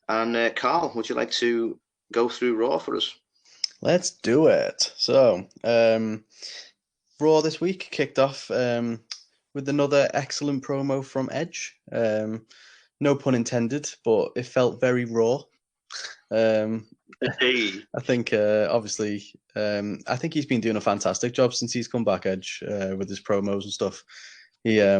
And Carl, would you like to go through Raw for us? Let's do it. So, Raw this week kicked off with another excellent promo from Edge. No pun intended, but it felt very Raw. Um, Hey. I think, obviously, I think he's been doing a fantastic job since he's come back, Edge, with his promos and stuff. He, I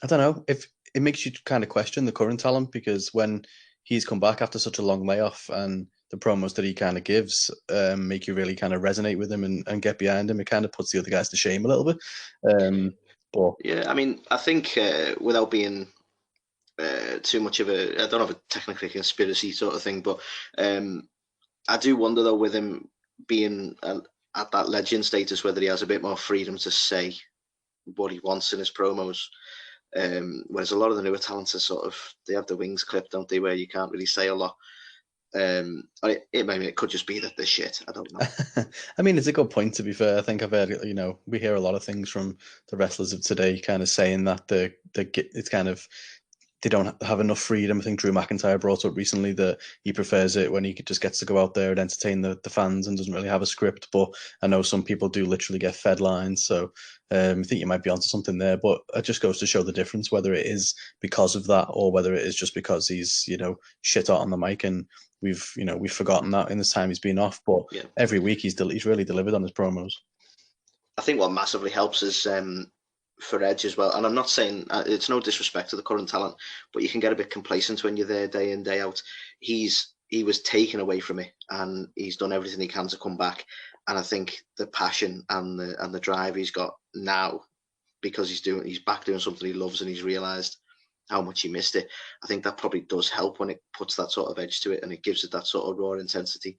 don't know if it makes you kind of question the current talent because when he's come back after such a long layoff and the promos that he kind of gives make you really kind of resonate with him and get behind him, it kind of puts the other guys to shame a little bit. But Yeah, I mean, I think without being too much of I don't have a technically conspiracy sort of thing, but I do wonder though with him being at that legend status, whether he has a bit more freedom to say what he wants in his promos. Whereas a lot of the newer talents are sort of, they have the wings clipped, don't they, where you can't really say a lot. It could just be that they're shit. I don't know. I mean, it's a good point, to be fair. I think I've heard, we hear a lot of things from the wrestlers of today kind of saying that it's kind of, they don't have enough freedom. I think Drew McIntyre brought up recently that he prefers it when he just gets to go out there and entertain the fans and doesn't really have a script. But I know some people do literally get fed lines. So I think you might be onto something there. But it just goes to show the difference, whether it is because of that or whether it is just because he's, shit out on the mic and we've forgotten that in this time he's been off. But Yeah. every week he's really delivered on his promos. I think what massively helps is for Edge as well. And I'm not saying it's no disrespect to the current talent, but you can get a bit complacent when you're there day in, day out. He was taken away from it, and he's done everything he can to come back. And I think the passion and the drive he's got now, because he's back doing something he loves, and he's realised how much he missed it. I think that probably does help when it puts that sort of edge to it, and it gives it that sort of raw intensity.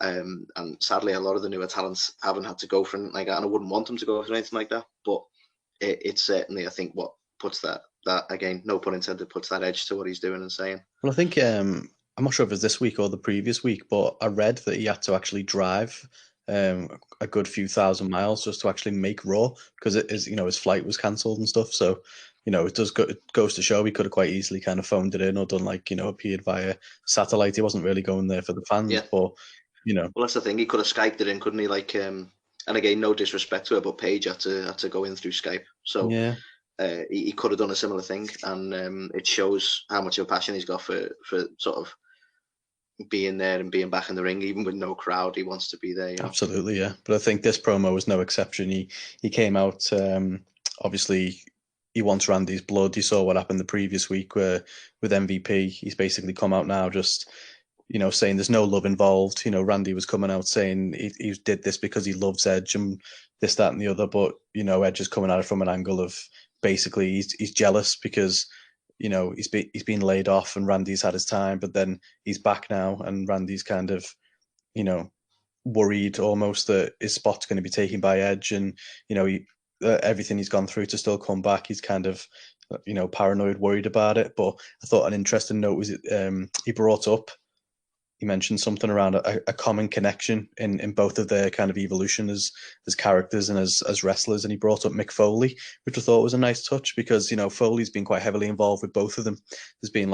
And sadly, a lot of the newer talents haven't had to go for anything like that, and I wouldn't want them to go for anything like that. But it's certainly, I think, what puts that again, no pun intended, puts that edge to what he's doing and saying. Well, I think I'm not sure if it was this week or the previous week, but I read that he had to actually drive a good few thousand miles just to actually make Raw because his flight was cancelled and stuff. So it goes to show he could have quite easily kind of phoned it in or done appeared via satellite. He wasn't really going there for the fans, Yeah. but Well, that's the thing. He could have Skyped it in, couldn't he? And again, no disrespect to her, but Paige had to go in through Skype. So yeah. He could have done a similar thing, and it shows how much of a passion he's got for sort of being there and being back in the ring, even with no crowd. He wants to be there. Absolutely, yeah. But I think this promo was no exception. He came out. Obviously, he wants Randy's blood. You saw what happened the previous week with MVP. He's basically come out now just saying there's no love involved. Randy was coming out saying he did this because he loves Edge and this, that, and the other. But Edge is coming at it from an angle of basically he's jealous because he's been laid off and Randy's had his time, but then he's back now and Randy's kind of worried almost that his spot's going to be taken by Edge, and everything he's gone through to still come back, he's kind of paranoid, worried about it. But I thought an interesting note was he brought up. He mentioned something around a common connection in both of their kind of evolution as characters and as wrestlers. And he brought up Mick Foley, which I thought was a nice touch because, Foley's been quite heavily involved with both of them. There's been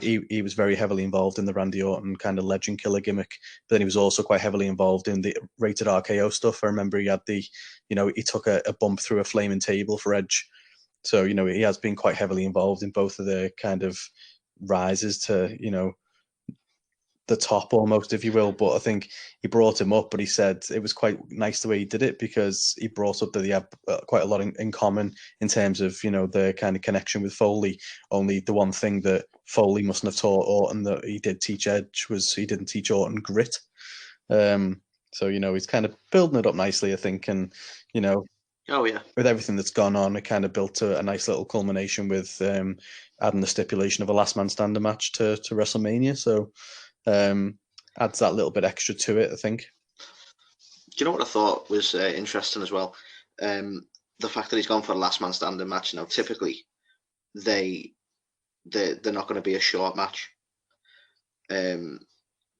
he was very heavily involved in the Randy Orton kind of legend killer gimmick, but then he was also quite heavily involved in the rated RKO stuff. I remember he had he took a bump through a flaming table for Edge. So, he has been quite heavily involved in both of their kind of rises to, the top almost, if you will. But I think he brought him up, but he said it was quite nice the way he did it because he brought up that they have quite a lot in common in terms of the kind of connection with Foley. Only the one thing that Foley mustn't have taught Orton that he did teach Edge was he didn't teach Orton grit. So he's kind of building it up nicely, I think, and oh yeah, with everything that's gone on, it kind of built to a nice little culmination with adding the stipulation of a last man standing match to WrestleMania. So adds that little bit extra to it, I think. Do you know what I thought was interesting as well? The fact that he's gone for a last man standing match. Now, typically, they're not going to be a short match,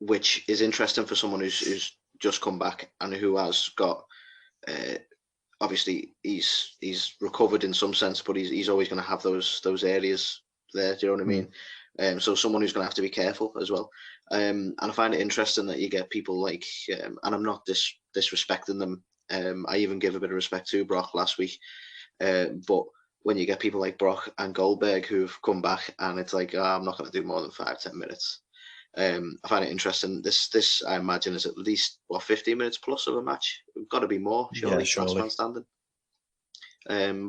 which is interesting for someone who's just come back and who has got. Obviously, he's recovered in some sense, but he's always going to have those areas there. Do you know what I mean? So someone who's going to have to be careful as well. And I find it interesting that you get people like, and I'm not disrespecting them. I even give a bit of respect to Brock last week. But when you get people like Brock and Goldberg who've come back and it's like, I'm not going to do more than 5-10 minutes. I find it interesting. This I imagine is at least 15 minutes plus of a match. It's got to be more, surely. Yeah, surely. Last man standing.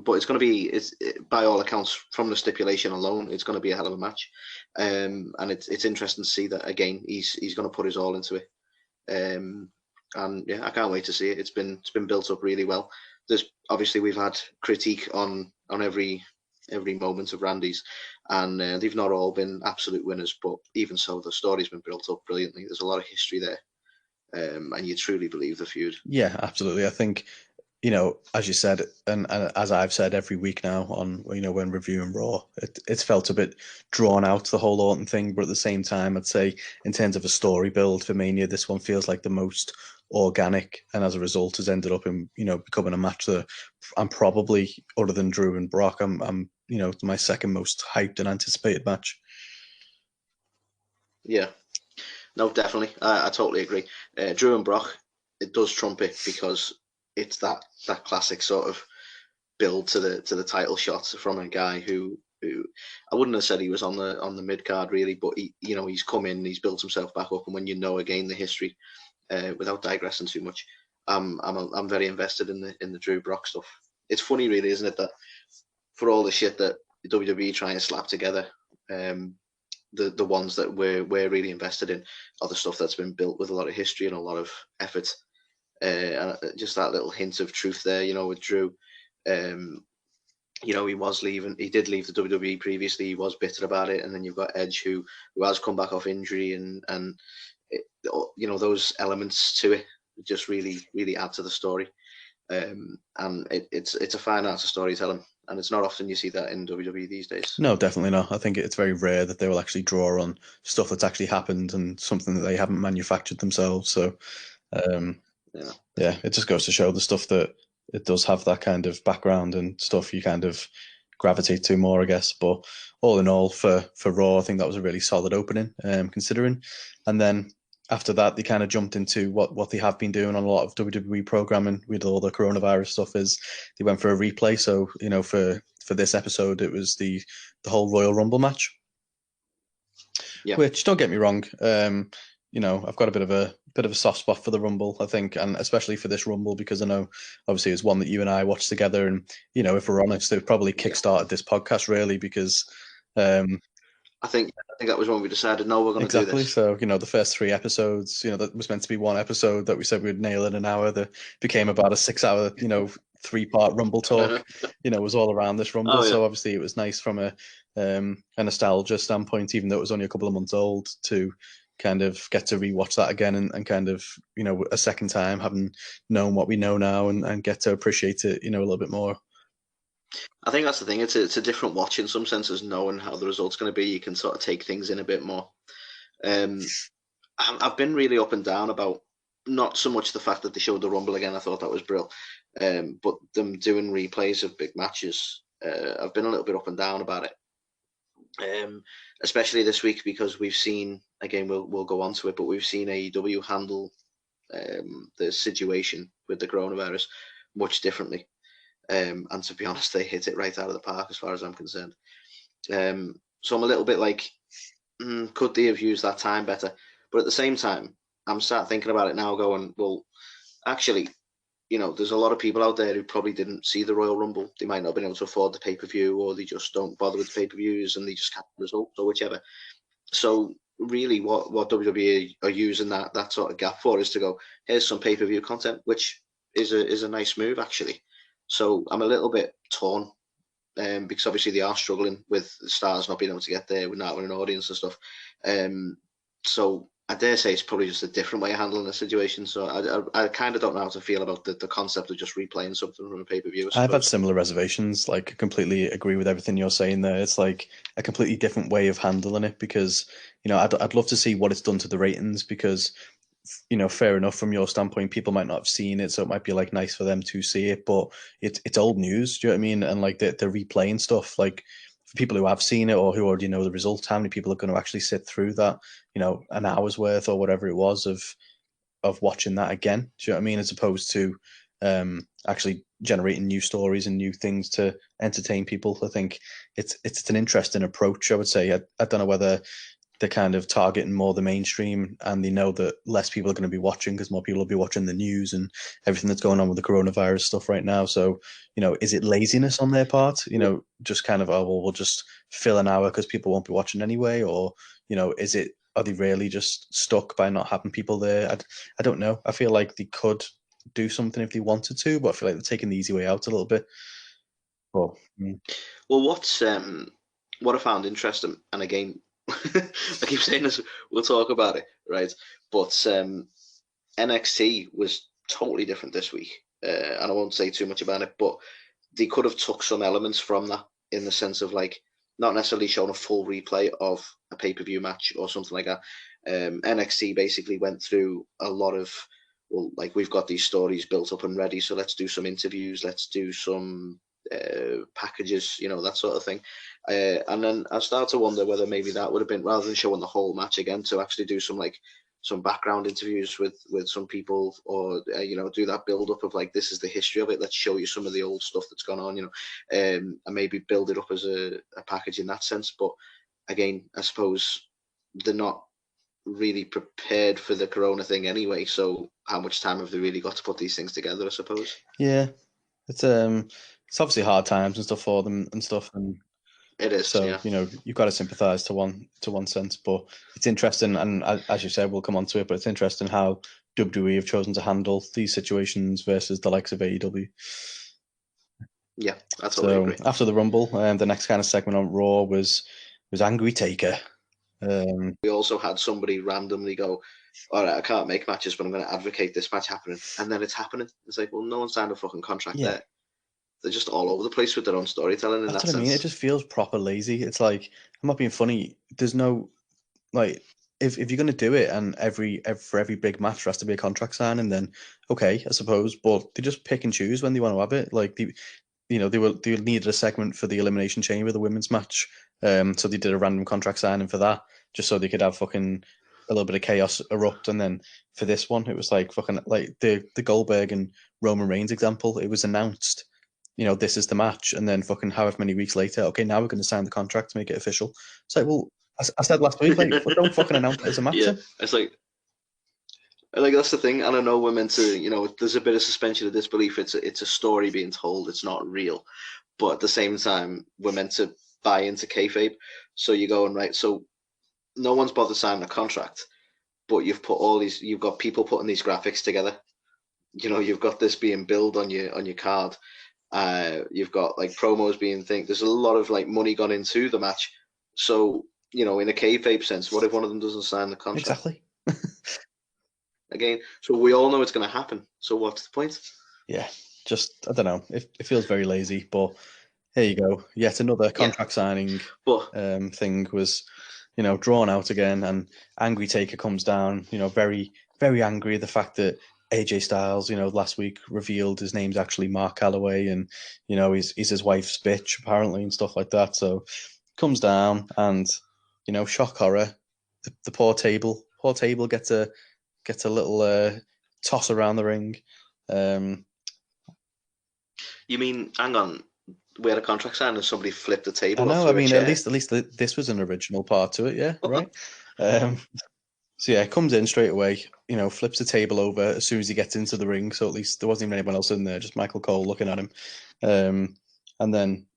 But it's going to be, by all accounts, from the stipulation alone, it's going to be a hell of a match. And it's interesting to see that again. He's going to put his all into it. And yeah, I can't wait to see it. It's been built up really well. There's obviously we've had critique on every moment of Randy's, and they've not all been absolute winners. But even so, the story's been built up brilliantly. There's a lot of history there, and you truly believe the feud. Yeah, absolutely. I think, as you said, and as I've said every week now on, when reviewing Raw, it's felt a bit drawn out, the whole Orton thing. But at the same time, I'd say in terms of a story build for Mania, this one feels like the most organic, and as a result has ended up in, becoming a match that I'm probably, other than Drew and Brock, I'm my second most hyped and anticipated match. Yeah, no, definitely. I totally agree. Drew and Brock, it does trump it because it's that classic sort of build to the title shot from a guy who I wouldn't have said he was on the mid card really, but he's come in, he's built himself back up, and when again the history, without digressing too much, I'm very invested in the Drew Brock stuff. It's funny, really, isn't it, that for all the shit that WWE try and slap together, the ones that we're really invested in are the stuff that's been built with a lot of history and a lot of effort. And just that little hint of truth there, with Drew. He did leave the WWE previously. He was bitter about it, and then you've got Edge who has come back off injury, and those elements to it just really add to the story. And it's a fine art of storytelling, and it's not often you see that in WWE these days. No, definitely not. I think it's very rare that they will actually draw on stuff that's actually happened and something that they haven't manufactured themselves. So yeah, it just goes to show the stuff that it does have that kind of background and stuff you kind of gravitate to more, I guess. But all in all, for Raw, I think that was a really solid opening, considering. And then after that, they kind of jumped into what they have been doing on a lot of WWE programming with all the coronavirus stuff. Is they went for a replay. So for this episode, it was the whole Royal Rumble match. Yeah. Which, don't get me wrong, I've got a bit of a soft spot for the Rumble, I think, and especially for this Rumble, because I know obviously it's one that you and I watched together, and if we're honest, it probably kickstarted this podcast really, because I think that was when we decided, no, we're going to do this. So, the first 3 episodes, that was meant to be one episode that we said we'd nail in an hour, that became about a 6-hour, 3-part Rumble talk, was all around this Rumble. Oh, yeah. So obviously it was nice from a nostalgia standpoint, even though it was only a couple of months old, to kind of get to rewatch that again and kind of, a second time, having known what we know now, and get to appreciate it, a little bit more. I think that's the thing. It's a different watch in some senses, knowing how the result's going to be. You can sort of take things in a bit more. I've been really up and down about not so much the fact that they showed the Rumble again. I thought that was brilliant. But them doing replays of big matches, I've been a little bit up and down about it. Especially this week, because we've seen, again, we'll go on to it, but we've seen AEW handle the situation with the coronavirus much differently. And to be honest, they hit it right out of the park as far as I'm concerned. So I'm a little bit like, could they have used that time better? But at the same time, I'm start thinking about it now, going, well, actually, there's a lot of people out there who probably didn't see the Royal Rumble. They might not have been able to afford the pay-per-view, or they just don't bother with the pay-per-views and they just can't result, or whichever. So really what WWE are using that sort of gap for is to go, here's some pay-per-view content, which is a nice move, actually. So I'm a little bit torn, because obviously they are struggling with the stars not being able to get there with an audience and stuff. So I dare say it's probably just a different way of handling the situation. So I kind of don't know how to feel about the concept of just replaying something from a pay-per-view. I've had similar reservations. Like, I completely agree with everything you're saying there. It's like a completely different way of handling it, because, I'd love to see what it's done to the ratings, because, fair enough, from your standpoint, people might not have seen it, so it might be like nice for them to see it, but it's old news. Do you know what I mean? And like they're replaying stuff. Like, for people who have seen it or who already know the results, how many people are going to actually sit through that, an hour's worth or whatever it was of watching that again? Do you know what I mean? As opposed to actually generating new stories and new things to entertain people. I think it's an interesting approach, I would say. I don't know whether they're kind of targeting more the mainstream and they know that less people are going to be watching because more people will be watching the news and everything that's going on with the coronavirus stuff right now. So, is it laziness on their part? Just kind of, oh, well, we'll just fill an hour because people won't be watching anyway. Or, are they really just stuck by not having people there? I don't know. I feel like they could do something if they wanted to, but I feel like they're taking the easy way out a little bit. Well, what I found interesting, and again, I keep saying this, we'll talk about it, right? But NXT was totally different this week, and I won't say too much about it, but they could have took some elements from that in the sense of like not necessarily showing a full replay of a pay-per-view match or something like that. NXT basically went through a lot of, well, like we've got these stories built up and ready, so let's do some interviews, let's do some packages, that sort of thing. And then I started to wonder whether maybe that would have been, rather than showing the whole match again, to actually do some background interviews with some people, or do that build up of like, this is the history of it, let's show you some of the old stuff that's gone on, and maybe build it up as a package in that sense. But again, I suppose they're not really prepared for the corona thing anyway, so how much time have they really got to put these things together, I suppose? Yeah, it's obviously hard times and stuff for them and stuff, and it is. So yeah. You've got to sympathise to one sense, but it's interesting, and as you said, we'll come on to it. But it's interesting how WWE have chosen to handle these situations versus the likes of AEW. Yeah, I totally agree. After the Rumble, the next kind of segment on Raw was Angry Taker. We also had somebody randomly go, all right, I can't make matches, but I'm going to advocate this match happening, and then it's happening. It's like, well, no one signed a fucking contract there. They're just all over the place with their own storytelling. That's what I mean. It just feels proper lazy. It's like, I'm not being funny. There's no, like, if you're going to do it and for every big match there has to be a contract signing, then okay, I suppose. But they just pick and choose when they want to have it. Like they needed a segment for the Elimination Chamber, the women's match. So they did a random contract signing for that, just so they could have fucking a little bit of chaos erupt. And then for this one, it was like fucking like the Goldberg and Roman Reigns example. It was announced, this is the match, and then fucking however many weeks later, okay, now we're going to sign the contract to make it official. It's like, well, I said last week, like, don't fucking announce it as a match. Yeah, it's like that's the thing, and I know we're meant to, there's a bit of suspension of disbelief. It's a story being told. It's not real, but at the same time, we're meant to buy into kayfabe. So you're going, right, so no one's bothered signing a contract, but you've got people putting these graphics together. You've got this being billed on your card. You've got like promos being there's a lot of like money gone into the match. So, in a kayfabe sense, what if one of them doesn't sign the contract? Exactly. Again, so we all know it's going to happen. So what's the point? Yeah, just, I don't know. It feels very lazy, but here you go. Yet another contract signing thing was, drawn out again, and Angry Taker comes down, very, very angry at the fact that AJ Styles, last week revealed his name's actually Mark Calloway, and he's his wife's bitch apparently and stuff like that. So comes down and shock horror, the poor table gets a little toss around the ring. You mean, hang on, we had a contract sign and somebody flipped the table? I know. I mean, at least this was an original part to it. Yeah, right. So yeah, comes in straight away, flips the table over as soon as he gets into the ring. So at least there wasn't even anyone else in there, just Michael Cole looking at him. And then,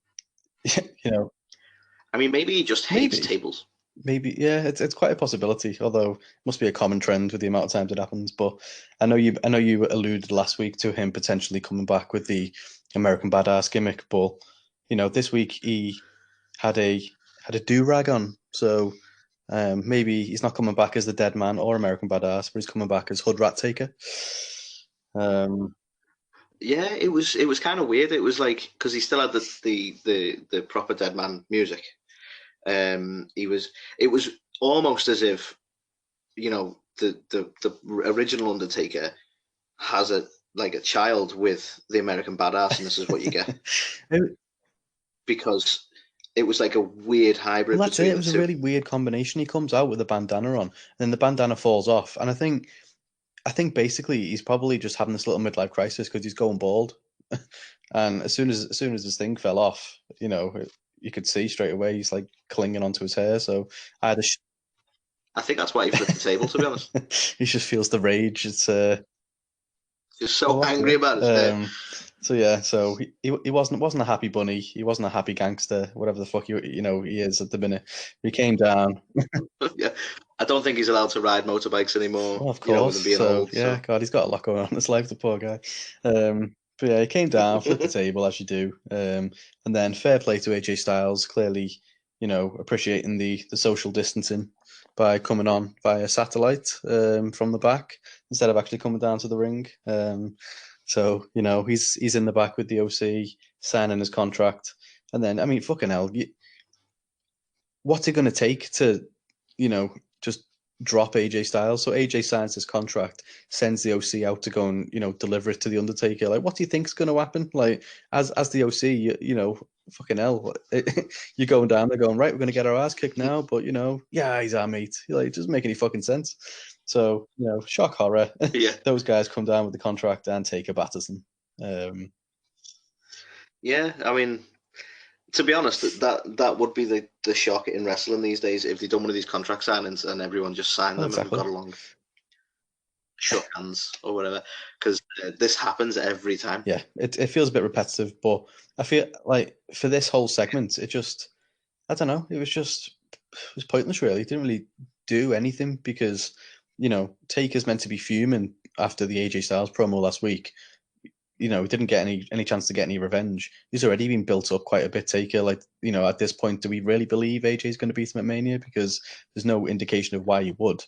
I mean, maybe he just hates tables. Maybe, yeah, it's quite a possibility. Although it must be a common trend with the amount of times it happens. But I know you alluded last week to him potentially coming back with the American Badass gimmick. But this week he had a do-rag on, so. Maybe he's not coming back as the Dead Man or American Badass, but he's coming back as Hood Rat Taker. Yeah, it was kind of weird. It was like, because he still had the proper Dead Man music. It was almost as if the original Undertaker has a child with the American Badass, and this is what you get. Because it was like a weird hybrid Well, that's between it. It the was a two. really weird combination. He comes out with a bandana on, and then the bandana falls off. And I think basically he's probably just having this little midlife crisis because he's going bald. And as soon as his thing fell off, you could see straight away he's like clinging onto his hair. So I had a. I think that's why he flipped the table, to be honest. He just feels the rage. It's He's so well, that's angry it. about his hair. So yeah, so he wasn't a happy bunny. He wasn't a happy gangster, whatever the fuck he is at the minute. He came down. Yeah, I don't think he's allowed to ride motorbikes anymore. Well, of With him course. being So old. yeah, So. God, he's got a lot going on in his life, the poor guy. But yeah, he came down, flipped the table as you do, and then fair play to AJ Styles. Clearly, appreciating the social distancing by coming on via satellite from the back instead of actually coming down to the ring. So he's in the back with the OC signing his contract, and then I mean, fucking hell, what's it going to take to just drop AJ Styles? So AJ signs his contract, sends the OC out to go and deliver it to the Undertaker. Like, what do you think's going to happen? Like, as the OC, fucking hell, you're going down. They're going, right, we're going to get our ass kicked now, but yeah, he's our mate. Like, it doesn't make any fucking sense. So shock horror. Yeah. Those guys come down with the contract and Taker batters them. Yeah, I mean, to be honest, that would be the shock in wrestling these days if they'd done one of these contract signings and everyone just signed them Exactly. and got along, shook hands or whatever, because this happens every time. Yeah, it feels a bit repetitive, but I feel like for this whole segment, I don't know, it was pointless really. It didn't really do anything because, Taker's meant to be fuming after the AJ Styles promo last week. He didn't get any chance to get any revenge. He's already been built up quite a bit, Taker. Like, at this point, do we really believe AJ is going to beat him at Mania? Because there's no indication of why he would.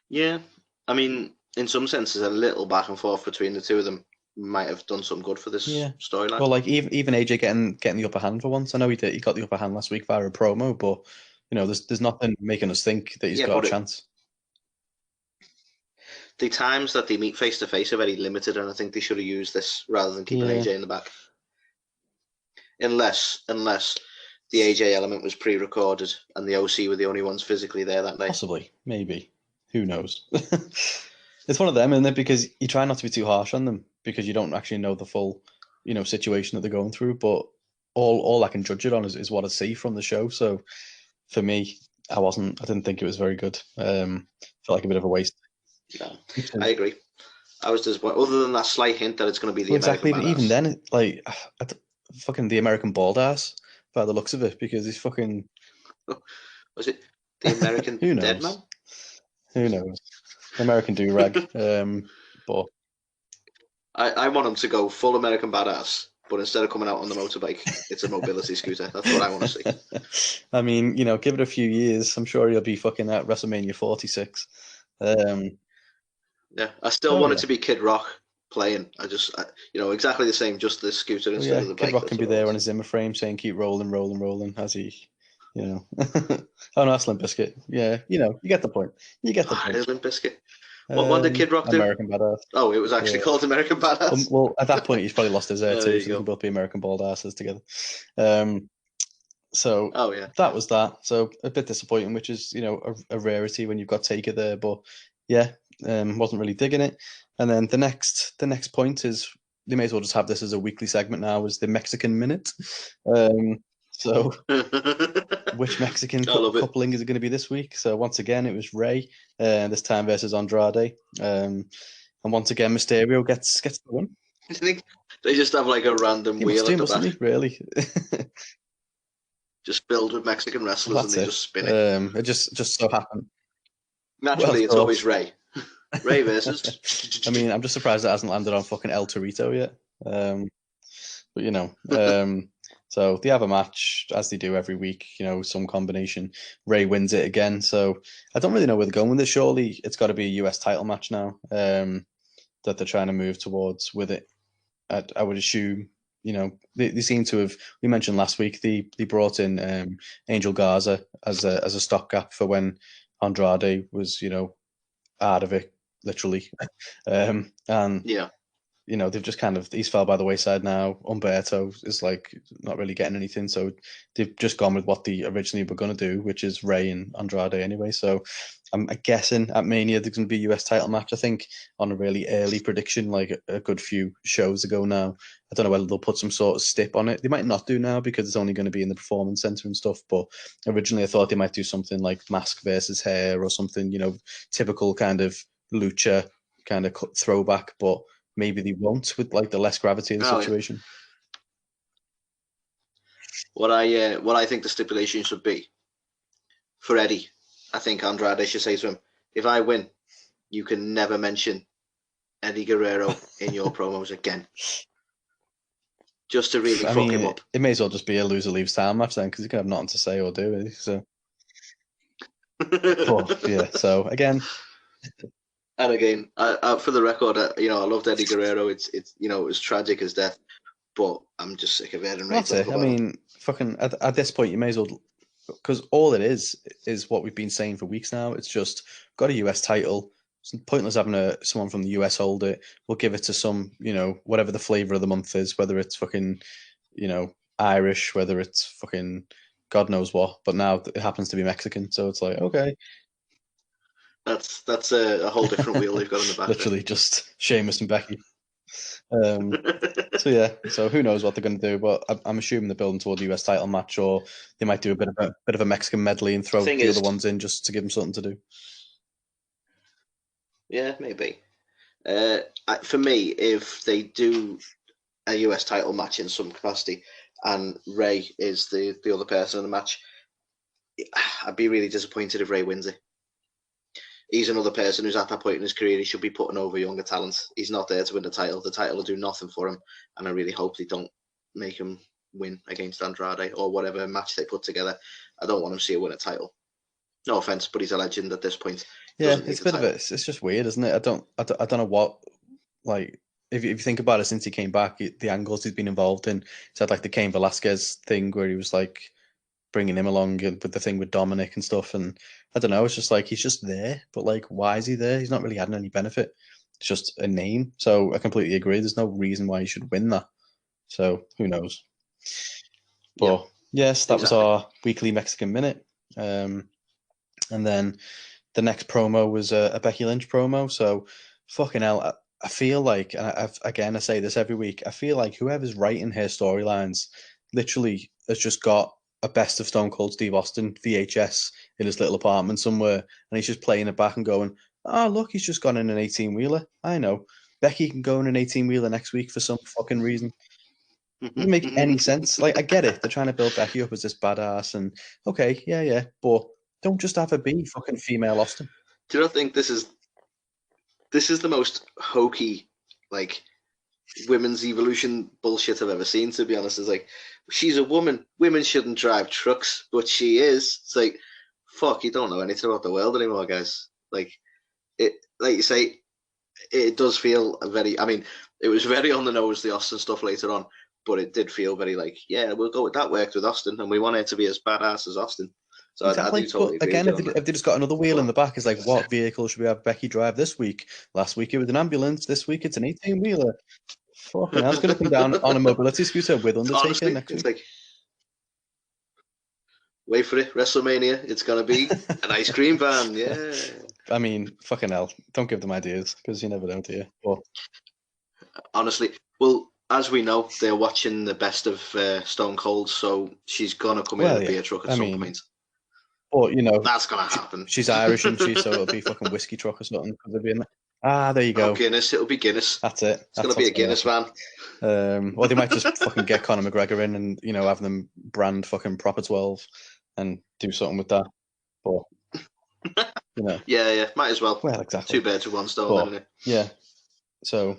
Yeah, I mean, in some senses, a little back and forth between the two of them might have done some good for this storyline. Well, like even AJ getting the upper hand for once. I know he did. He got the upper hand last week via a promo, but there's nothing making us think that he's got a chance. The times that they meet face to face are very limited, and I think they should have used this rather than keeping AJ in the back. Unless the AJ element was pre-recorded and the OC were the only ones physically there that night. Possibly, maybe. Who knows? It's one of them, isn't it? Because you try not to be too harsh on them because you don't actually know the full, situation that they're going through. But all I can judge it on is what I see from the show. So for me, I didn't think it was very good. Felt like a bit of a waste. No, I agree. I was disappointed. Other than that slight hint that it's going to be the exactly, American but even then, like fucking the American bald ass by the looks of it, because he's fucking. Was it the American Who knows? Dead Man? Who knows? American do-rag. But I want him to go full American badass, but instead of coming out on the motorbike, it's a mobility scooter. That's what I want to see. I mean, give it a few years. I'm sure he'll be fucking at WrestleMania 46. Yeah, I still want it to be Kid Rock playing. Exactly the same, just the scooter instead of the bike. Kid Rock can be there on a Zimmer frame saying "keep rolling, rolling, rolling" as he, Oh no, that's Limp Bizkit. Yeah, you get the point. You get the point. It is Limp Bizkit. What did Kid Rock do? American Badass. Oh, it was actually called American Badass. Well, at that point, he's probably lost his hair too, so they can both be American bald asses together. So that was that. So a bit disappointing, which is a rarity when you've got Taker there, but yeah, wasn't really digging it. And then the next point is they may as well just have this as a weekly segment now, is the Mexican Minute. So which Mexican coupling is it going to be this week? So once again, it was Rey, this time versus Andrade. And once again, Mysterio gets the win. I think they just have like a random wheel at the back. Really? Just filled with Mexican wrestlers and they just spin it. It just so happened. Naturally, it's always Rey. Rey versus. I mean, I'm just surprised it hasn't landed on fucking El Torito yet. But so they have a match as they do every week. Some combination. Rey wins it again. So I don't really know where they're going with this. Surely it's got to be a US title match now that they're trying to move towards with it. I would assume. They seem to have. We mentioned last week they brought in Angel Garza as a stopgap for when Andrade was out of it literally, and they've just he's fell by the wayside now. Umberto is like not really getting anything, so they've just gone with what they originally were going to do, which is Ray and Andrade anyway. So I'm guessing at Mania there's going to be a US title match. I think on a really early prediction, like a good few shows ago now. I don't know whether they'll put some sort of stip on it. They might not do now because it's only going to be in the Performance Center and stuff. But originally I thought they might do something like mask versus hair or something, typical kind of lucha kind of throwback, but maybe they won't with like the less gravity of the situation. What I think the stipulation should be for Eddie, I think Andrade should say to him, if I win, you can never mention Eddie Guerrero in your promos again. Just to really fuck him up. It may as well just be a loser leaves town match then, because he can have nothing to say or do. Really, so. But, yeah, so again. And again, for the record, I loved Eddie Guerrero. It was tragic as death, but I'm just sick of it. And that's it. I mean, fucking at this point, you may as well, because all it is what we've been saying for weeks now. It's just got a US title. It's pointless having someone from the US hold it. We'll give it to some, whatever the flavor of the month is, whether it's fucking, Irish, whether it's fucking God knows what. But now it happens to be Mexican, so it's like, okay. That's a whole different wheel they've got in the back. Literally just Sheamus and Becky. So yeah, so who knows what they're going to do? But I'm assuming they're building toward the US title match, or they might do a bit of a Mexican medley and throw the other ones in just to give them something to do. Yeah, maybe. For me, if they do a US title match in some capacity, and Ray is the other person in the match, I'd be really disappointed if Ray wins it. He's another person who's at that point in his career. He should be putting over younger talents. He's not there to win the title. The title will do nothing for him, and I really hope they don't make him win against Andrade or whatever match they put together. I don't want him to see a win a title. No offense, but he's a legend at this point. Yeah, it's a bit of it. It's just weird, isn't it? I don't know what, like, if you think about it, since he came back, the angles he's been involved in. He's had like the Cain Velasquez thing where he was like bringing him along with the thing with Dominic and stuff, and I don't know, it's just like he's just there, but like, why is he there? He's not really adding any benefit. It's just a name. So I completely agree. There's no reason why he should win that. So who knows? But yes, that was our weekly Mexican Minute. And then the next promo was a Becky Lynch promo. So fucking hell, I feel like, and I say this every week, I feel like whoever's writing her storylines literally has just got a Best of Stone Cold Steve Austin VHS in his little apartment somewhere, and he's just playing it back and going, oh, look, he's just gone in an 18-wheeler. I know. Becky can go in an 18-wheeler next week for some fucking reason. Doesn't make any sense. Like, I get it. They're trying to build Becky up as this badass, and okay, yeah, but don't just have her be fucking female Austin. Do you not think this is the most hokey, like, women's evolution bullshit I've ever seen, to be honest? It's like, she's a woman. Women shouldn't drive trucks, but she is. It's like, fuck, you don't know anything about the world anymore, guys. Like you say, it does feel it was very on the nose, the Austin stuff later on, but it did feel very like, yeah, we'll go with that, worked with Austin, and we want her to be as badass as Austin. So exactly. I do totally agree. Again, if they just got another wheel in the back, it's like, what vehicle should we have Becky drive this week? Last week it was an ambulance. This week it's an 18-wheeler. Fucking hell, it's going to come down on a mobility scooter with Undertaker. Honestly, next week. Like, wait for it, WrestleMania. It's going to be an ice cream van. Yeah. I mean, fucking hell. Don't give them ideas, because you never know, do you? But honestly, well, as we know, they're watching the Best of Stone Cold, so she's going to come in and be a truck at some point. But, that's going to happen. She's Irish, isn't she? So it'll be fucking whiskey truck or something. There you go. Guinness. It'll be Guinness. That's it. It's going to be a Guinness van. Or they might just fucking get Conor McGregor in and, have them brand fucking Proper 12 and do something with that. But, Yeah, might as well. Well, exactly. 2 birds with 1 stone, isn't it? Yeah. So,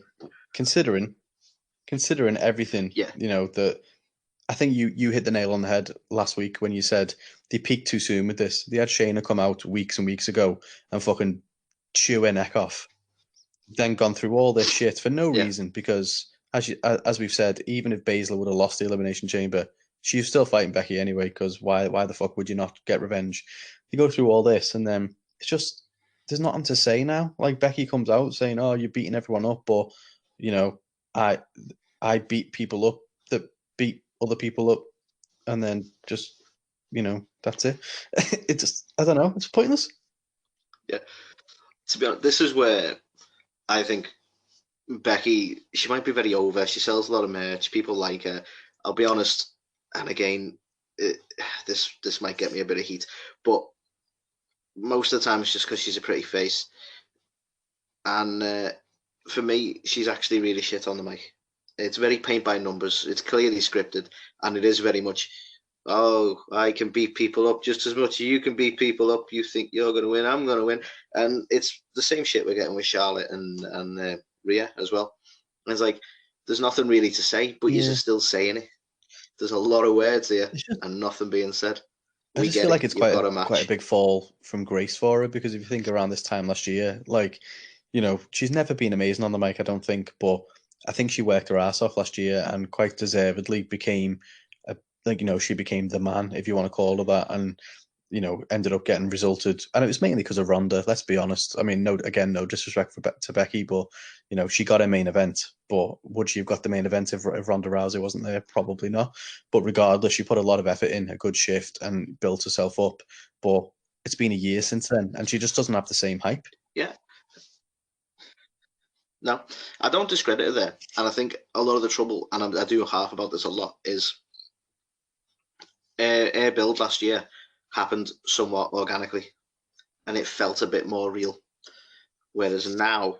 considering everything, that I think you hit the nail on the head last week when you said they peaked too soon with this. They had Shayna come out weeks and weeks ago and fucking chew her neck off, then gone through all this shit for no reason, because as we've said, even if Baszler would have lost the Elimination Chamber, she's still fighting Becky anyway, because why the fuck would you not get revenge? You go through all this and then it's just, there's nothing to say now. Like, Becky comes out saying, oh, you're beating everyone up, but I beat people up that beat other people up, and then just that's it. It just, I don't know, it's pointless. Yeah. To be honest, this is where I think Becky, she might be very over. She sells a lot of merch. People like her. I'll be honest, and again, this might get me a bit of heat, but most of the time it's just because she's a pretty face. And for me, she's actually really shit on the mic. It's very paint by numbers. It's clearly scripted, and it is very much, oh, I can beat people up just as much as you can beat people up. You think you're going to win, I'm going to win. And it's the same shit we're getting with Charlotte and Rhea as well. And it's like, there's nothing really to say, but you're still saying it. There's a lot of words here and nothing being said. I just feel like it's quite a big fall from grace for her, because if you think around this time last year, like, she's never been amazing on the mic, I don't think, but I think she worked her ass off last year and quite deservedly became she became the man, if you want to call her that, and ended up getting resulted. And it was mainly because of Ronda, let's be honest. I mean, no disrespect to Becky, but she got a main event. But would she have got the main event if Ronda Rousey wasn't there? Probably not. But regardless, she put a lot of effort in, a good shift, and built herself up. But it's been a year since then, and she just doesn't have the same hype. Yeah. No, I don't discredit her there. And I think a lot of the trouble, and I do harp about this a lot, is her build last year happened somewhat organically, and it felt a bit more real. Whereas now,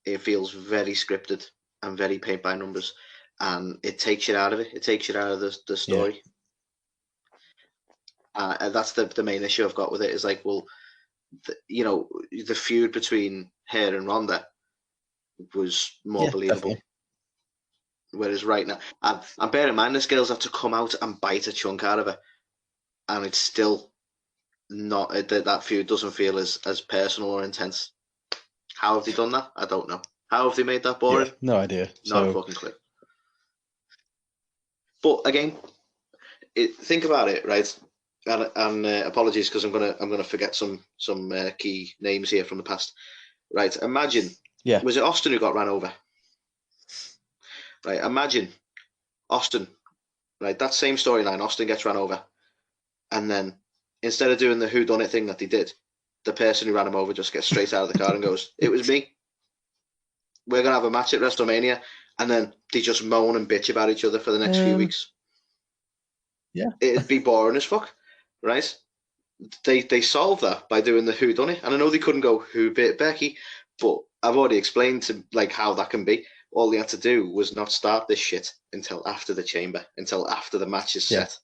it feels very scripted and very paint by numbers, and it takes you out of it. It takes you out of the story. Yeah. And that's the main issue I've got with it, is like, well, the feud between her and Ronda was more believable. Definitely. Whereas right now, and bear in mind, this girl's have to come out and bite a chunk out of her, and it's still not, that feud doesn't feel as personal or intense. How have they done that? I don't know. How have they made that boring? Yeah, no idea. Not a fucking clue. But again, think about it, right? And apologies, because I'm gonna forget some key names here from the past. Right? Imagine. Yeah. Was it Austin who got ran over? Right. Imagine Austin. Right. That same storyline. Austin gets ran over, and then instead of doing the whodunit thing that they did, the person who ran him over just gets straight out of the car and goes, "It was me. We're gonna have a match at WrestleMania," and then they just moan and bitch about each other for the next few weeks. Yeah. It'd be boring as fuck, right? They solved that by doing the whodunit, and I know they couldn't go who bit Becky, but I've already explained to how that can be. All they had to do was not start this shit until after the chamber, until after the match is set.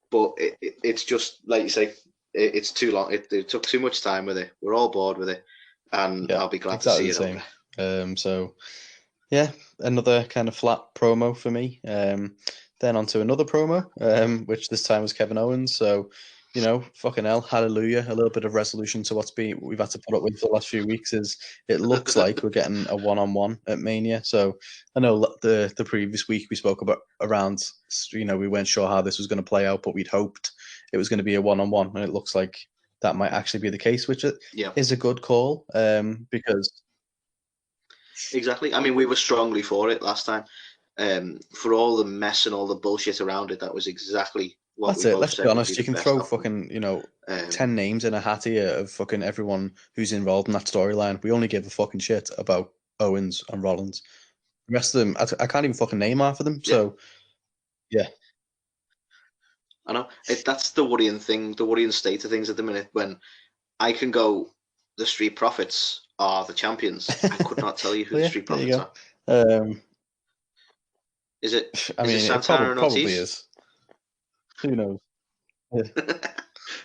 But it's just like you say, it's too long. It took too much time with it. We're all bored with it, and I'll be glad to see it over. So yeah, another kind of flat promo for me. Then on to another promo, which this time was Kevin Owens. So, fucking hell, hallelujah. A little bit of resolution to we've had to put up with for the last few weeks. Is it looks like we're getting a one-on-one at Mania. So I know the previous week we spoke about around, we weren't sure how this was going to play out, but we'd hoped it was going to be a one-on-one, and it looks like that might actually be the case, which is a good call, because exactly. I mean, we were strongly for it last time. For all the mess and all the bullshit around it, that was exactly what that's it. Let's be honest. You can throw fucking 10 names in a hat here of fucking everyone who's involved in that storyline. We only give a fucking shit about Owens and Rollins. The rest of them, I can't even fucking name half of them. So yeah, I know that's the worrying thing, the worrying state of things at the minute. When I can go, the Street Profits are the champions. I could not tell you who the Street Profits are. Is it? I mean, it probably is. Who knows?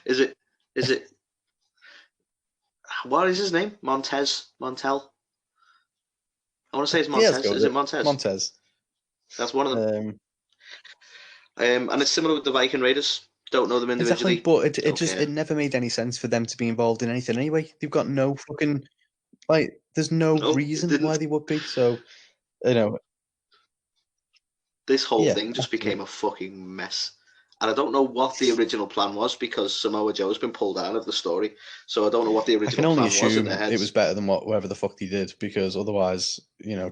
Is it? What is his name? Montel. I want to say it's Montez. Is it Montez? Montez. That's one of them. And it's similar with the Viking Raiders. Don't know them individually. Exactly, but it never made any sense for them to be involved in anything anyway. They've got no fucking there's no reason why they would be. So this whole thing just became a fucking mess. And I don't know what the original plan was because Samoa Joe's been pulled out of the story. So I don't know what the I can original only plan was in assume their heads. it was better than whatever the fuck they did, because otherwise,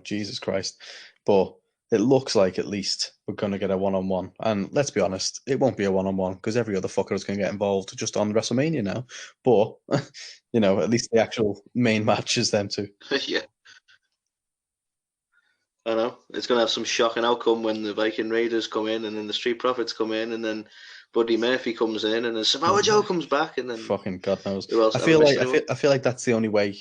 Jesus Christ. But it looks like at least we're going to get a one-on-one. And let's be honest, it won't be a one-on-one because every other fucker is going to get involved just on WrestleMania now. But, at least the actual main match is them two. Yeah. I know. It's going to have some shocking outcome when the Viking Raiders come in and then the Street Profits come in and then Buddy Murphy comes in and then Samoa Joe comes back and then fucking God knows. who else? I feel like that's the only way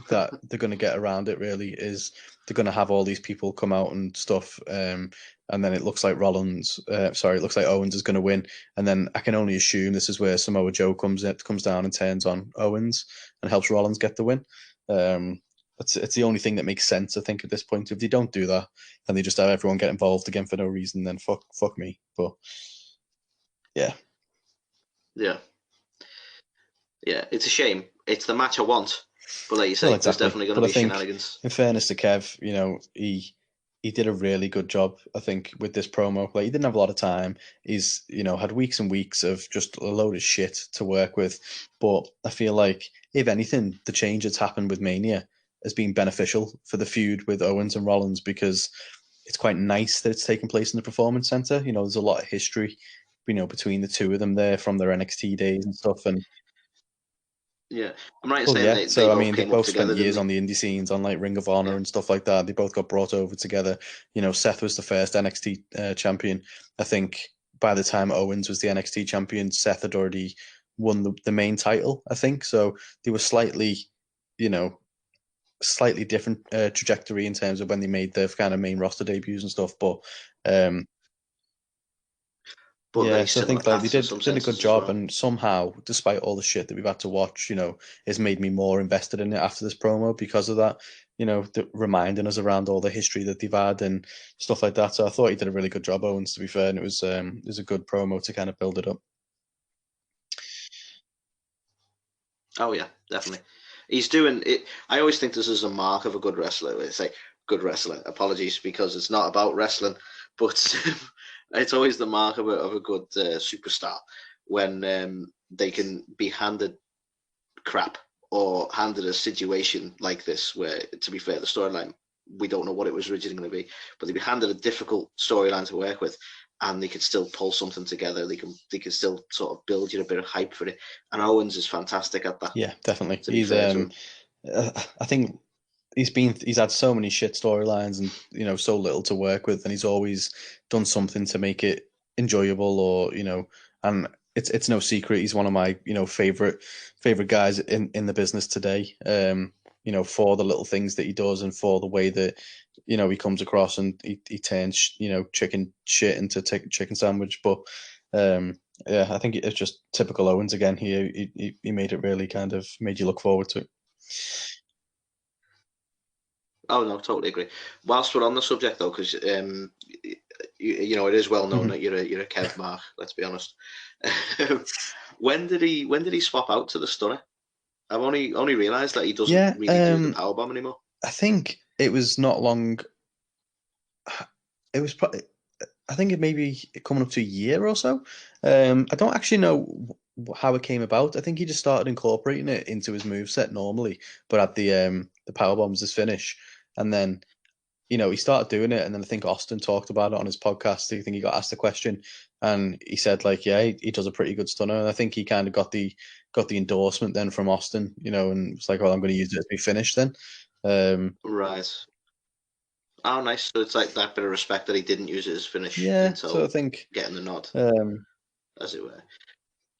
that they're going to get around it, really, is they're going to have all these people come out and stuff, and then it looks like Owens is going to win, and then I can only assume this is where Samoa Joe comes down and turns on Owens and helps Rollins get the win. It's the only thing that makes sense, I think, at this point. If they don't do that and they just have everyone get involved again for no reason, then fuck me. But yeah, it's a shame. It's the match I want. But like you say, there's definitely going to be shenanigans. In fairness to Kev, he did a really good job, I think, with this promo. Like, he didn't have a lot of time. He's, had weeks and weeks of just a load of shit to work with. But I feel like, if anything, the change that's happened with Mania has been beneficial for the feud with Owens and Rollins, because it's quite nice that it's taking place in the Performance Center. There's a lot of history, between the two of them there from their NXT days and stuff. And yeah, I'm right in saying they both spent years on the indie scenes, on like Ring of Honor and stuff like that. They both got brought over together. Seth was the first NXT champion. I think by the time Owens was the NXT champion, Seth had already won the main title, I think. So they were slightly different trajectory in terms of when they made their kind of main roster debuts and stuff. But so I think they did a good job, and somehow, despite all the shit that we've had to watch, it's made me more invested in it after this promo because of that. Reminding us around all the history that they've had and stuff like that. So I thought he did a really good job, Owens, to be fair, and it was a good promo to kind of build it up. Oh yeah, definitely. He's doing it. I always think this is a mark of a good wrestler. It's like good wrestler. Apologies, because it's not about wrestling, but it's always the mark of a good superstar when they can be handed crap or handed a situation like this, where, to be fair, the storyline, we don't know what it was originally going to be, but they'd be handed a difficult storyline to work with, and they could still pull something together. They can still sort of build you a bit of hype for it. And Owens is fantastic at that. Yeah, definitely. He's I think he's had so many shit storylines and so little to work with, and he's always done something to make it enjoyable, or and it's no secret he's one of my favorite guys in the business today. For the little things that he does and for the way that he comes across, and he turns chicken shit into chicken sandwich. But I think it's just typical Owens again. He made it really kind of made you look forward to it. Oh no, totally agree. Whilst we're on the subject though, because it is well known that you're a Kev Mark. Let's be honest. When did he swap out to the Stunner? I've only realised that he doesn't really do the powerbomb anymore. I think it was not long. It was probably, I think it may be coming up to a year or so. I don't actually know how it came about. I think he just started incorporating it into his moveset normally, but at the powerbomb was his finish. And then, he started doing it, and then I think Austin talked about it on his podcast. I think he got asked a question, and he said, like, yeah, he does a pretty good stunner. And I think he kind of got the endorsement then from Austin, and it's like, well, I'm going to use it as my finish then. Right. Oh, nice. So it's like that bit of respect that he didn't use it as finish. Yeah, so I think getting the nod, as it were.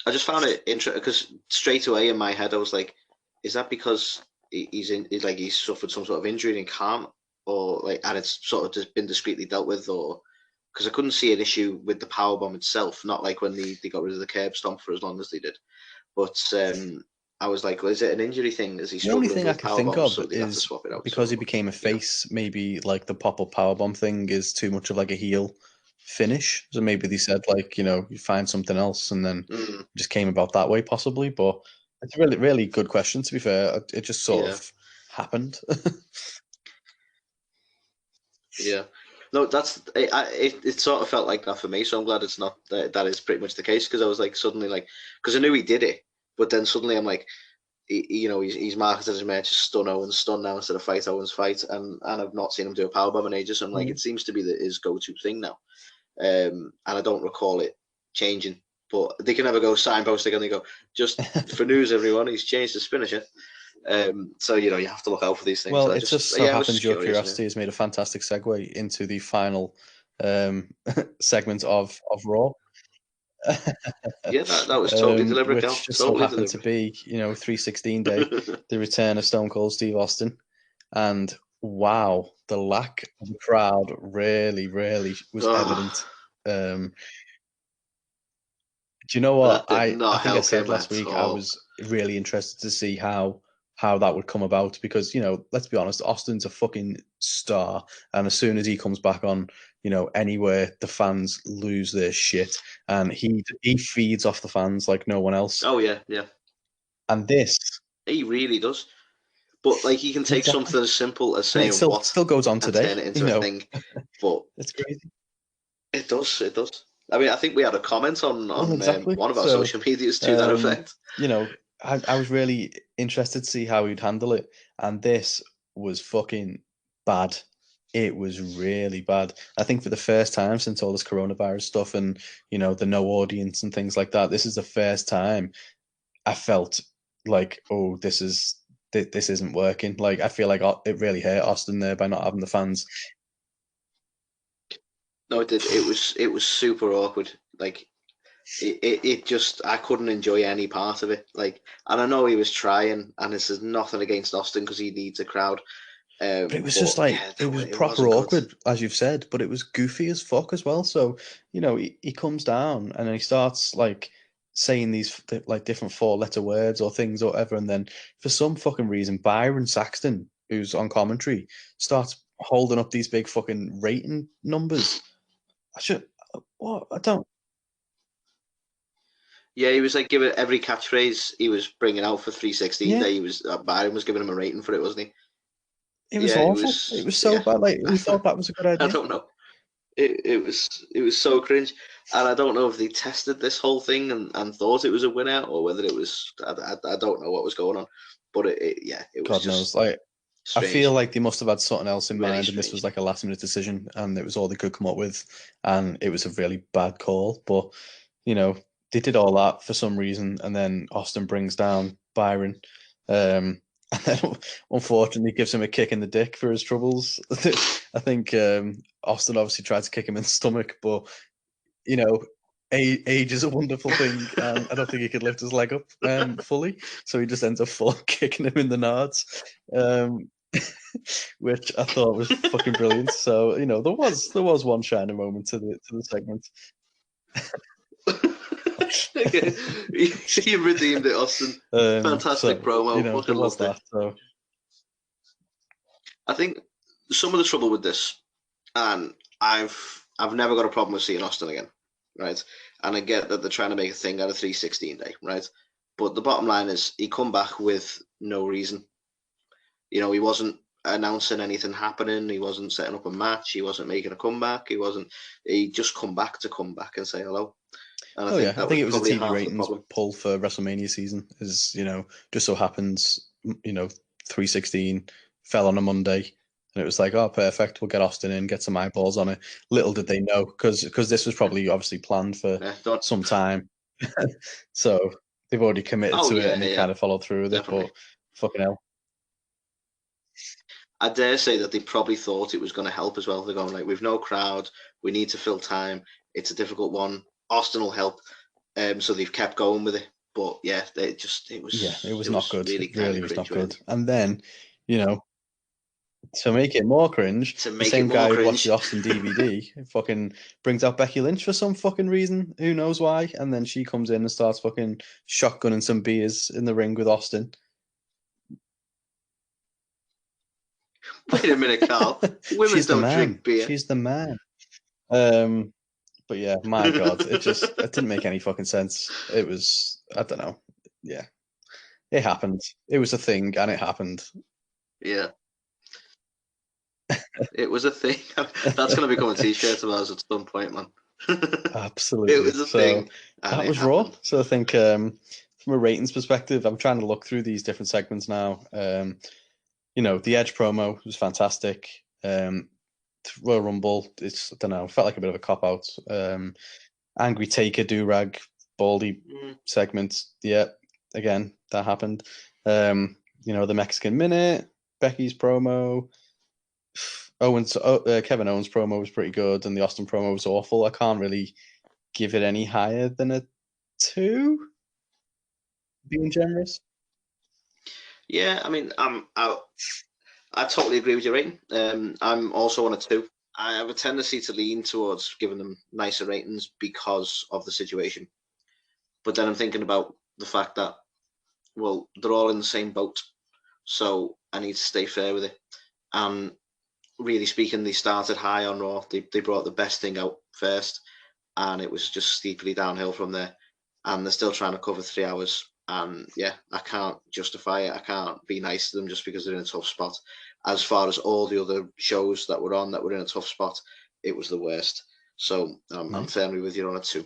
I just found it interesting because straight away in my head I was like, is that because he's suffered some sort of injury and can't, or like, and it's sort of just been discreetly dealt with, or because I couldn't see an issue with the powerbomb itself, not like when they got rid of the curb stomp for as long as they did, but I was like, well, is it an injury thing? Is he struggling? The only thing I can think of is because he became a face, maybe like the pop-up powerbomb thing is too much of like a heel finish. So maybe they said, like, you find something else, and then it just came about that way, possibly. But it's a really, really good question, to be fair. It just sort of happened. Yeah. No, that's it. Sort of felt like that for me, so I'm glad it's not. That is pretty much the case, because I was like suddenly like, because I knew he did it, but then suddenly I'm like, he's marketed as a match stun Owens stun now instead of fight Owens fight, and I've not seen him do a powerbomb in ages. I'm like, it seems to be his go-to thing now, and I don't recall it changing. But they can never go signposting and they go, just for news, everyone, he's changed his finisher. So you have to look out for these things. Well, So it just so I was happens your curious, curiosity has made a fantastic segue into the final segment of Raw. Yeah, that was totally deliberate, Cal. Which just so Totally happened to deliberate. be, 316 day, the return of Stone Cold Steve Austin. And wow, the lack of the crowd really, really was evident. Do you know what? That did I not think I help said him last at week I all. was really interested to see how that would come about, because, let's be honest, Austin's a fucking star, and as soon as he comes back on, anywhere, the fans lose their shit, and he feeds off the fans like no one else. Oh yeah, yeah. And this, He really does. But like, he can take exactly, something as simple as and it saying what still goes on and today. turn it into a thing. But It's crazy. it does, it does. I mean, I think we had a comment on Exactly. one of our So, social medias to that effect. I was really interested to see how he'd handle it, and this was fucking bad. It was really bad. I think for the first time since all this coronavirus stuff and, the no audience and things like that, this is the first time I felt like, oh, this isn't working. Like, I feel like it really hurt Austin there by not having the fans. No, it did. It was super awkward. Like, it just, I couldn't enjoy any part of it. Like, and I know he was trying, and this is nothing against Austin because he needs a crowd. But it was just like, yeah, it was it proper wasn't good. awkward, as you've said, but it was goofy as fuck as well. So, he comes down and then he starts like saying these like different 4-letter words or things or whatever. And then for some fucking reason, Byron Saxton, who's on commentary, starts holding up these big fucking rating numbers. What? I don't. Yeah, he was like giving every catchphrase he was bringing out for 316 Yeah, Day. He was Byron was giving him a rating for it, wasn't he? it was Yeah, it awful. It was. was so Yeah, bad. Like, who thought that was a good I idea? don't know. It was so cringe, and I don't know if they tested this whole thing and thought it was a winner, or whether it was. I don't know what was going on, but it was God knows. just Like, I feel strange. like they must have had something else in Very mind, and this strange. was like a last minute decision, and it was all they could come up with, and it was a really bad call. But they did all that for some reason, and then Austin brings down Byron, and then unfortunately gives him a kick in the dick for his troubles. I think Austin obviously tried to kick him in the stomach, but you know, age is a wonderful thing, and I don't think he could lift his leg up fully, so he just ends up full kicking him in the nards, which I thought was fucking brilliant. So there was one shining moment to the segment. Okay. He redeemed it, Austin. Fantastic So promo. there Fucking was loved it. that. So I think some of the trouble with this, and I've never got a problem with seeing Austin again, right? And I get that they're trying to make a thing out of 316 Day, right? But the bottom line is he come back with no reason. He wasn't announcing anything happening. He wasn't setting up a match. He wasn't making a comeback. He just come back and say hello. And I think I that was think it was a probably TV half the ratings problem. pull for WrestleMania season. Is just so happens 316 fell on a Monday. And it was like, oh, perfect. We'll get Austin in, get some eyeballs on it. Little did they know, because this was probably obviously planned for some time. So they've already committed Oh to it, yeah, and they yeah, kind of followed through with it. definitely. But fucking hell. I dare say that they probably thought it was going to help as well. They're going like, we've no crowd, we need to fill time. It's a difficult one. Austin will help. So they've kept going with it. But yeah, it was not was good. really It kind really of was cringe, not good. really. And then, to make it more cringe, To the make it same more guy who'd watched cringe. the Austin DVD fucking brings out Becky Lynch for some fucking reason. Who knows why? And then she comes in and starts fucking shotgunning some beers in the ring with Austin. Wait a minute, Carl. Women She's the don't man. drink beer. She's the man. But yeah, my God, it didn't make any fucking sense. It was, I don't know. Yeah, it happened. It was a thing, and it happened. Yeah. It was a thing. That's going to become a T-shirt of ours at some point, man. Absolutely. It was a thing, and that it was happened. Raw. So I think from a ratings perspective, I'm trying to look through these different segments now. The Edge promo was fantastic. Royal Rumble, I don't know, felt like a bit of a cop out. Angry Taker do-rag baldy segment. Yeah, again, that happened. The Mexican Minute, Becky's promo, Kevin Owens promo was pretty good, and the Austin promo was awful. I can't really give it any higher than a 2, being generous. Yeah, I mean, I totally agree with your rating. I'm also on a 2. I have a tendency to lean towards giving them nicer ratings because of the situation. But then I'm thinking about the fact that, well, they're all in the same boat. So I need to stay fair with it. And really speaking, they started high on Raw. They brought the best thing out first. And it was just steeply downhill from there. And they're still trying to cover 3 hours. And yeah, I can't justify it. I can't be nice to them just because they're in a tough spot. As far as all the other shows that were on that were in a tough spot, it was the worst. So I'm Nice. firmly with you on a 2.